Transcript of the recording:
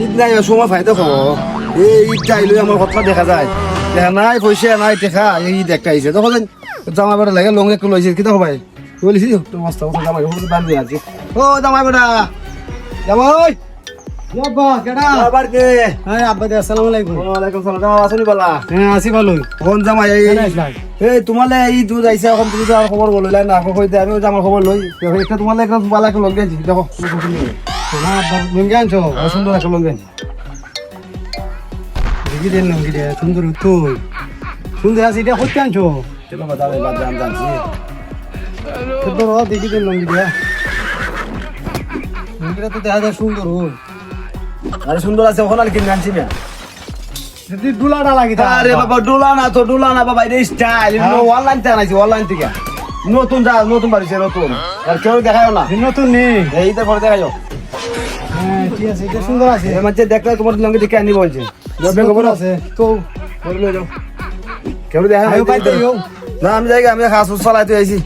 ঈদ নাই সময় ফাইদা খো এই ঈদটা আইলে আমার কথা দেখা যায় দেখা নাই পয়সা নাই দেখা এই ঈদ একটা আইছে তখন জামা বেড়া লাগে লং একটু লইছে কি দেখো ভাই বলিছি তো মস্ত জামা দাম দিয়ে আছে ও জামা বেড়া জামাই আব্বা কেডা আবার কে হ্যাঁ আব্বা দে আসসালামু আলাইকুম। ওয়ালাইকুম সালাম জামা আসনি বালা হ্যাঁ আসি ভালো। কোন জামাই এই তোমালে এই দুধ আইছে এখন তুমি আর খবর বললাই না কইতে আমি জামার খবর লই একটা তোমালে একটা বালা একটা লং গেছি দেখো না আব্বা লুঙ্গি আনছো সুন্দর একটা লং গেছি দেখি দেন লুঙ্গি দে সুন্দর তুই সুন্দর আছে এটা হচ্ছে আনছো চলো বাজারে বাদ দাম জানছি সুন্দর দেখি দেন লুঙ্গি দে লুঙ্গিটা তো দেখা যায় সুন্দর হোক আরে সুন্দর আছে ওখানে আর কিনে আনছি না যদি দুলাটা লাগি আরে বাবা ডোলা না বাবা এটা স্টাইল অনলাইন থেকে আনাইছি অনলাইন থেকে নতুন নতুন বাড়িছে নতুন আর কেউ দেখায় না নতুন নেই এইটা পরে দেখাও হ্যাঁ ঠিক আছে এটা সুন্দর আছে এর মধ্যে দেখলে তোমার লঙ্গি দেখে আনি বলছে খবর আছে তো বলে যাও কেউ দেখা আয়ো পাইতে না আমি যাই আমি খাস চালাইতে আইছি